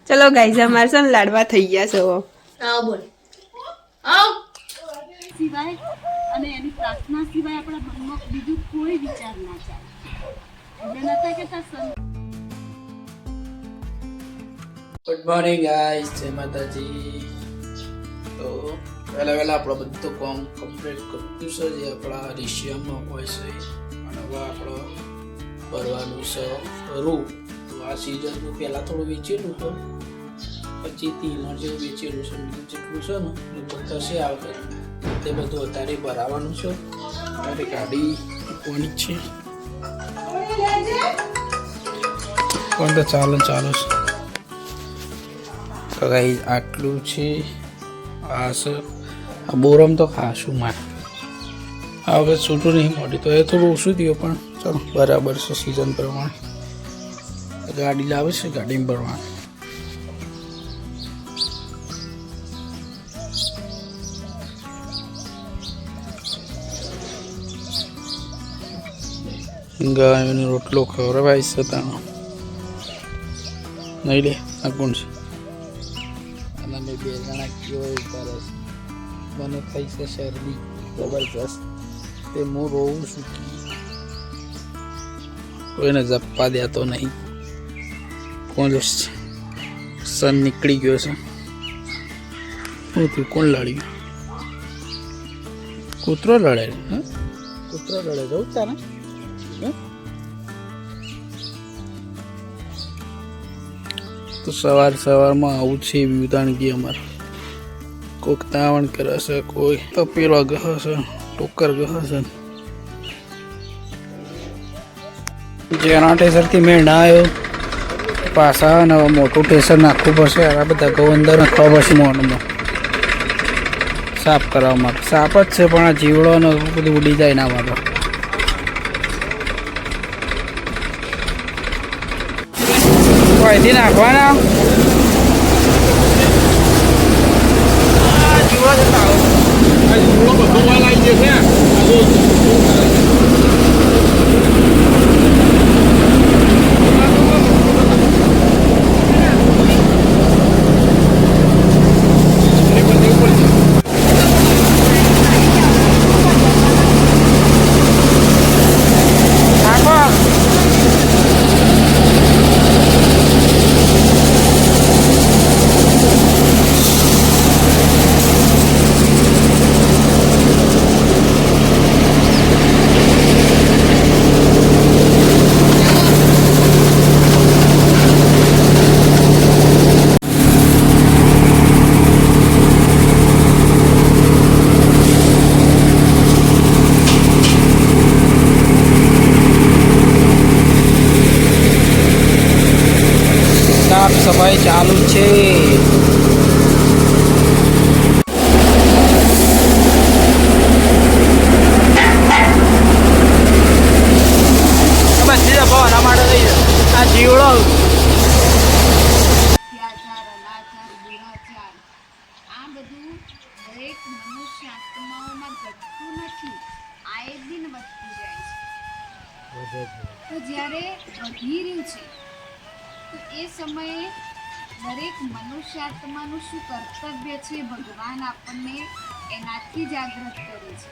ચલો ગાઈઝ અમારે છે ને લાડવા થઈ ગયા છે હવે. આવ બોલ આવ સિવાય અને એની પ્રાર્થના સિવાય આપણા મનમાં બીજું કોઈ વિચાર ના ચાલે. એટલે નતા કહેતા ગુડ મોર્નિંગ ગાઈસ, જય માતાજી. તો વહેલા આપણો બધું કામ કમ્પ્લીટ કર્યું છે જે આપણા રેશિયામાં હોય છે, અને હવે આપણો ભરવાનું છે રૂ. તો આ સિઝનનું પહેલાં થોડું વેચેલું હતું, પછી તીમાં જેવું વેચેલું છે, બીજું જેટલું છે ને એ બધા છે આવે તે બધું અત્યારે ભરાવાનું છે. અત્યારે ગાડી મૂકવાની છે પણ તો ચાલો છે. તો ગાઈસ આટલું છે. આ છે આ બોરમ તો ખાશું મારે. આ વખત છૂટું નહીં મોટી, તો એ થોડું ઓછું થયું, પણ ચાલો બરાબર છે સિઝન પ્રમાણે. ગાડી લાવે છે, ગાડીમાં ભરવાનું. ગાયોને રોટલો ખવડાવાય છે તાનો નહીં લે. આ કોણ છે? અને બે જણા કેવો કરે છે. મને થઈ છે શરદી જબરજસ્ત, તે હું રોવું છું. કોઈને જપ્પા દેતો નહીં. કોણ છે? સન નીકળી ગયો છે. શું થયું? કોણ લડ્યું? કૂતરો લડે? હા, કૂતરો લડે. જવું તારે? તો સવારમાં આવું છે વિધાનગી અમારે. કોઈક તાવણ કરે છે, કોઈ તપેલો ગહ છે, ટોકર ગહ છે. જેના ટેસરથી મેળ ના આવ્યો પાછા ને મોટું ટેસર નાખવું પડશે. આ બધા ઘઉં અંદર નાખવા પડશે મોઢમાં સાફ કરવા માટે. સાફ જ છે પણ આ જીવડો ને બધું ઉડી જાય ના માટે. અહીંથી નાખવાના સફાઈ ચાલુ છે. બધી દફાવાના માટે થઈ જાય આ જીવડો. અત્યાચાર, અનાચાર, દુરાચાર આ બધું દરેક મનુષ્ય આત્માઓમાં ઘટતું નથી, આએ દિન વધતું જાય છે. તો જ્યારે વધી રહ્યું છે તો એ સમયે દરેક મનુષ્યાત્માનું શું કર્તવ્ય છે, ભગવાન આપણને એનાથી જાગૃત કરે છે.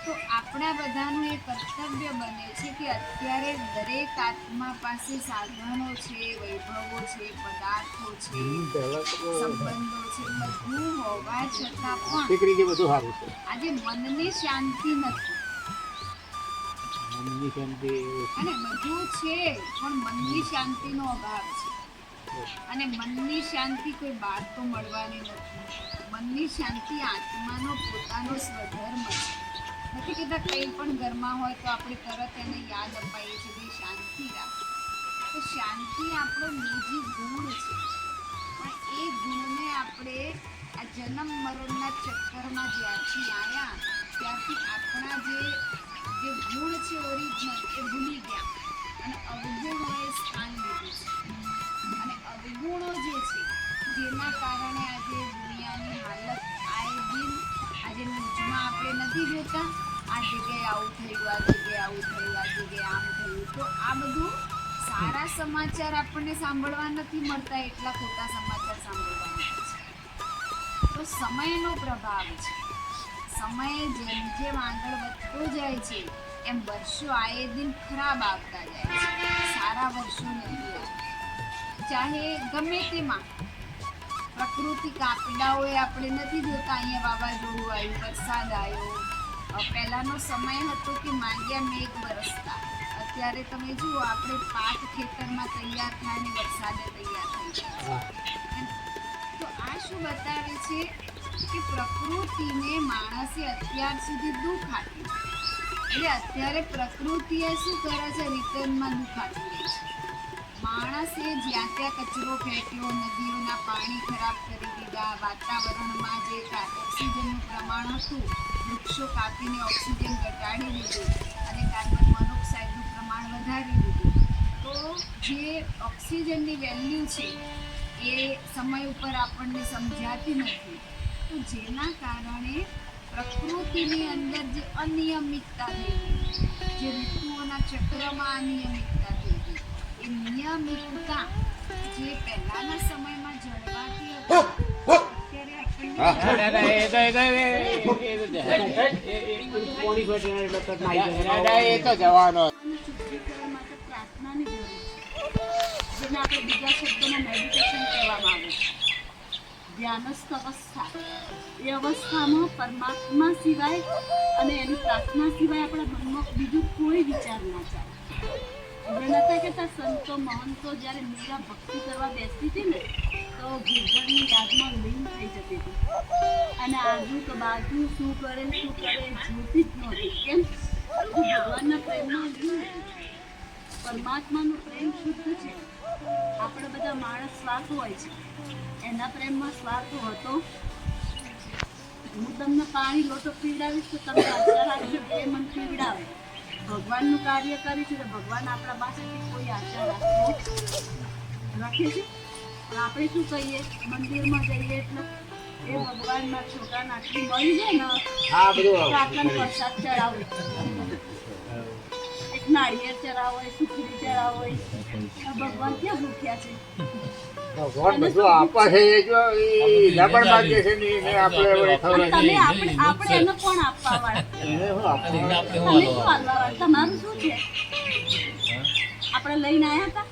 તો આપણા બધાનું એ કર્તવ્ય બને છે કે અત્યારે દરેક આત્મા પાસે સાધનો છે, વૈભવો છે, પદાર્થો છે, સંબંધો છે, બધું હોવા છતાં પણ આજે મનની શાંતિ નથી. અને બધું છે પણ મનની શાંતિનો અભાવ છે. અને મનની શાંતિ કોઈ બહાર તો મળવાની નથી. મનની શાંતિ આત્માનો પોતાનો સ્વધર્મ છે. નથી કહેતા કંઈ પણ ઘરમાં હોય તો આપણે તરત એને યાદ અપાઈએ છીએ કે શાંતિ રાખ. તો શાંતિ આપણો નિજી ગુણ છે, પણ એ ગુણને આપણે આ જન્મ મરણના ચક્કરમાં જ્યારથી આવ્યા ત્યારથી આપણા જે ગુણ છે ઓરિજિનલ એ ભૂલી ગયા અને અવગુણોએ સ્થાન લીધું છે. અને અવગુણો જે છે જેના કારણે આજે દુનિયાની હાલત આએ દિન આજે ન્યૂઝમાં આપણે નથી જોતા આ જગ્યાએ આવું થયું, આ જગ્યાએ આવું થયું, આ જગ્યાએ આમ થયું. તો આ બધું સારા સમાચાર આપણને સાંભળવા નથી મળતા, એટલા ખોટા સમાચાર સાંભળવા મળે છે. તો સમયનો પ્રભાવ છે. સમય જેમ જેમ આગળ વધતો જાય છે એમ વર્ષો આયે દિન ખરાબ આવતા જાય છે, સારા વર્ષો નથી આવતા. ચાહે ગમે તેમાં પ્રકૃતિ કાપડાઓએ આપણે નથી જોતા, અહીંયા વાવાઝોડું આવ્યું, વરસાદ આવ્યો. પહેલાંનો સમય હતો કે માંગ્યા મેઘ વરસતા. અત્યારે તમે જુઓ, આપણે પાક ખેતરમાં તૈયાર થાય ને વરસાદે તૈયાર થઈ જાય. તો આ શું બતાવે છે કે પ્રકૃતિને માણસે અત્યાર સુધી દુઃખ આપ્યું. એટલે અત્યારે પ્રકૃતિએ શું કરે છે? રિટર્નમાં દુઃખ આપી રહી છે. માણસે જ્યાં ત્યાં કચરો ફેંક્યો, નદીઓના પાણી ખરાબ કરી દીધા, વાતાવરણમાં જે ઓક્સિજનનું પ્રમાણ હતું વૃક્ષો કાપીને ઓક્સિજન ઘટાડી દીધું અને કાર્બન મોનોક્સાઇડનું પ્રમાણ વધારી દીધું. તો જે ઓક્સિજનની વેલ્યુ છે એ સમય ઉપર આપણને સમજાતી નથી. તો જેના કારણે પ્રકૃતિની અંદર જે અનિયમિતતા થઈ ગઈ, જે ઋતુઓના ચક્રમાં અનિયમિતતા થઈ ગઈ, એ નિયમિતતા જે પહેલાના સમયમાં જળવાતી હતી અત્યારે પ્રાર્થનાની જરૂર છે, જેને આપણે બીજા શબ્દોમાં મેડિટેશન કહેવામાં આવે છે. ધ્યાનસ્થ અવસ્થા, એ અવસ્થામાં પરમાત્મા સિવાય અને એની પ્રાર્થના સિવાય આપણા મનમાં બીજું કોઈ વિચાર ના ચાલે. એમને નતા કહેતા સંતો મહંતો જ્યારે મીરા ભક્તિ કરવા બેસતી હતી ને તો ગિરધરની યાદમાં લીન થઈ જતી હતી અને આજુ તો બાજુ શું કરે જોતી જ નહોતી. કેમ? ભગવાનના પ્રેમમાં લીન હતી. પરમાત્માનો પ્રેમ શુદ્ધ છે. આપણે બધા માણસ સ્વાર્થ હોય છે, એના પ્રેમમાં સ્વાર્થ હતો. હું તમને પાણી લોટો પીવડાવીશ તો તમે આશા રાખજો એ મને પીવડાવે. ભગવાનનું કાર્ય કરીશું તો ભગવાન આપણા પાસેથી કોઈ આશા રાખે છે. પણ આપણે શું કહીએ? મંદિરમાં જઈએ એટલે એ ભગવાનના છોકરાને આટલી મળી જાય ને તો આપણને પ્રસાદ ચડાવે, એક નાળિયેર ચડાવો હોય, સુખડી ચડાવો હોય. ભગવાન ક્યાં ભૂખ્યા છે? ભગવાન બધું આપે છે, એ જો એ જબણ માંગે છે ને આપણે આપણે એને કોણ આપવા વાળા? તમે શું આપવા વાળા? તમારું શું છે? આપણે લઈને આવ્યા હતા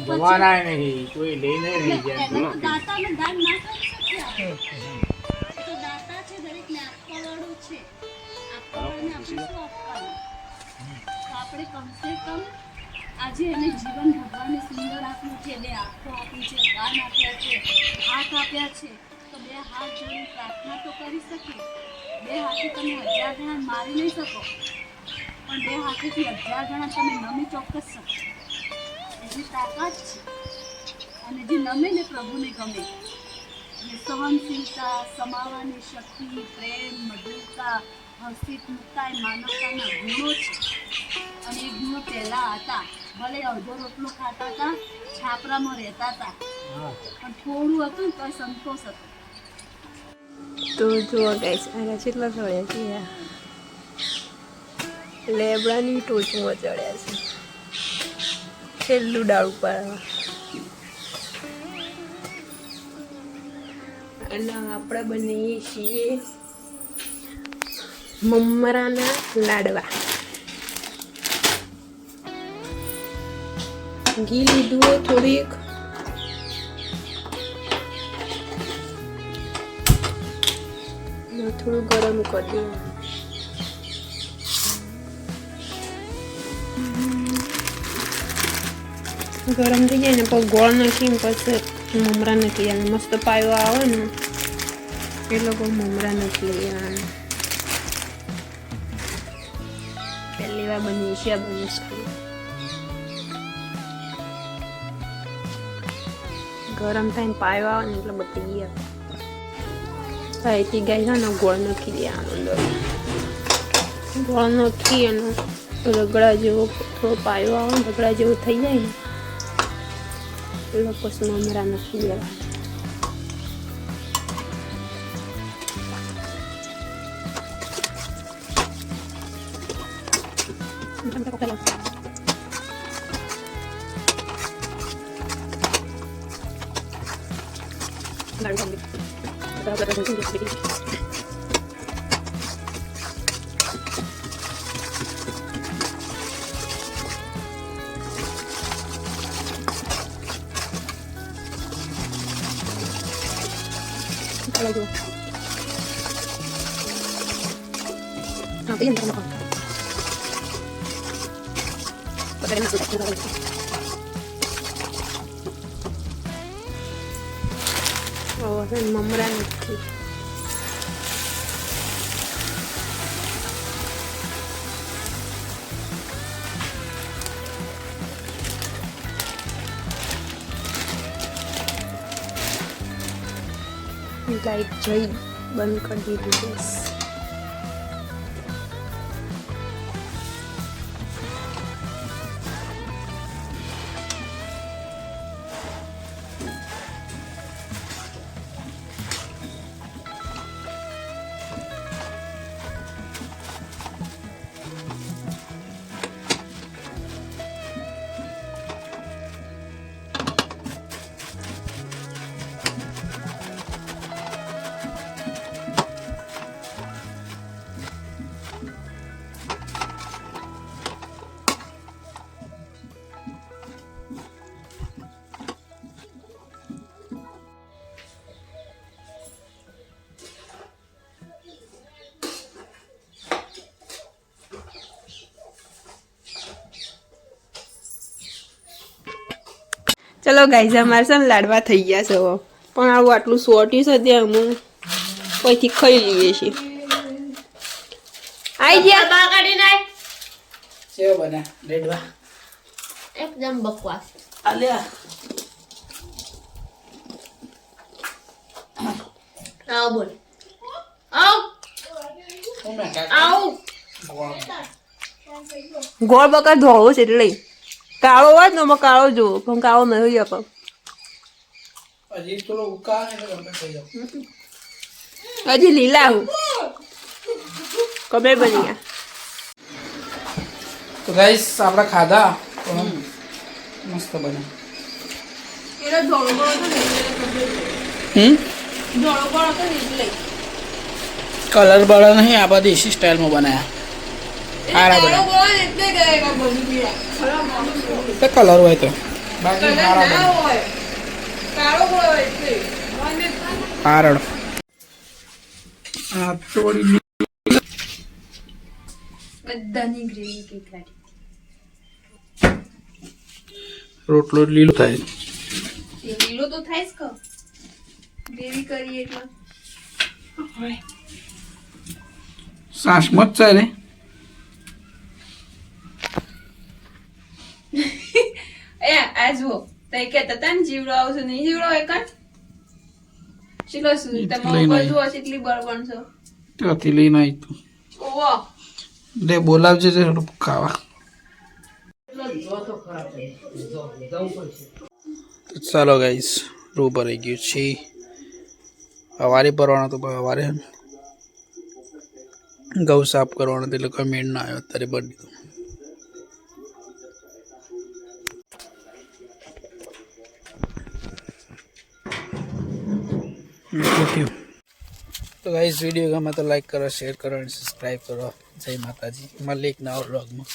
જવાના નહીં, કોઈ લઈને નહીં જાય. દાતાને દાન ના કરી શકીએ આપણે. તો દાતા છે, દરેકને આપવા વાળો છે. આપવા વાળાને આપણે શું આપવાનું? તો આપણે કમસે કમ આજે એને જીવન ભગવાનને સુંદર આપ્યું છે, બે આંખો આપી છે, કાન આપ્યા છે, હાથ આપ્યા છે. તો બે હાથ જોડી પ્રાર્થના તો કરી શકીએ. બે હાથે તમે 1000 જણા મારી નહીં શકો, પણ બે હાથેથી 1000 જણા તમે નમી ચોક્કસ શકો. એની તાકાત છે. અને જે નમે ને પ્રભુને ગમે. અને સહનશીલતા, સમાવવાની શક્તિ, પ્રેમ, મધુરતા, હર્ષિતમુક્તા એ માનવતાના ગુણો છે. અને એ ગુણો પહેલાં હતા. ભલે અડધો રોટલો ખાતા હતા, છાપરામાં રહેતા હતા, પણ થોડું હતું ને તો સંતોષ હતો. તો જુઓ ગાઈસ, આના કેટલા ચડ્યા છે યાર. લેબડાની ટોચમાં ચડ્યા છે, છેલ્લું ડાળ ઉપર. અને આપણે બનાવીએ છીએ મમરાના લાડવા. ઘી લીધું હોય થોડીક, થોડું ગરમ કરી દેવાનું. ગરમ થઈ જાય ને પછી ગોળ નાખીને પછી મમરા નાખી દેવાના. મસ્ત પાયો આવે ને એ લોકો મમરા નાખી દેવાના. પહેલી વાર બની છે આ બનાસકાંઠા. ગરમ થાય ને પાયો આવે ને એટલે બધી ગયા. અહીંથી ગાય છે ને ગોળ નાખી દેવાનો અંદર. ગોળ નાખી અને રગડા જેવો થોડો પાયો આવે ને રગડા જેવો થઈ જાય ને એટલે પછી મમરા નાખી દેવાના. મમરા નથી. લાઈટ જઈ બંધ કરી દીધું બસ. ચલો ગાઈઝ અમારે છે ને લાડવા થઈ ગયા છે હવે. પણ આવું આટલું સોટ્યું છે ત્યાં હું કોઈથી ખાઈ લઈએ છીએ. આઈ ગયા બહાર કાઢી નાખ. કેવો બને રેડવા? એકદમ બકવાસ. આલ્યા આવ બોલ. આવ આવ. ગોળ બકા ધોવો છે એટલે કાળો હોય ને એમાં કાળો જોવો પણ કાળો નહીં આપો. હજી થોડો ઉકા એટલે કમ્પ્લીટ થઈ જાવ. હજી લીલા હું કમે બની ગયા. તો ગાઈસ આપણે ખાધા તો મસ્ત બને. કલર બળો નહીં, આ દેશી સ્ટાઇલમાં બનાયા. સારા બને કલર હોય તો બાકી સારા બને. હારડ આ થોડી બધાની ગ્રેવી કેક લાગી. રોટલો લીલો થાય. લીલો તો થાય જ ક ગ્રેવી કરી એટલે સાસ મત છે રે. એ આ જુઓ તઈ કહેતા હતા ને જીવડો આવશે નહીં જીવડો હોય કાન ચલો શું તમારું બધું હશે એટલી બળવણ છે ત્યાંથી લઈને આવી તું ઓવો લે બોલાવજે ખાવા. ચાલો ગાઈસ રૂ ભરાઈ ગયું છે. સવારે ભરવાનો તો સવારે ઘઉં સાફ કરવાનો એટલે કોઈ મેળ ના આવ્યો અત્યારે ભરી દીધું. તો ગાઈસ વિડીયો ગમે તો લાઈક કરો, શેર કરો અને સબસ્ક્રાઈબ કરો. જય માતાજી. મળીએ એક નવા વ્લોગમાં.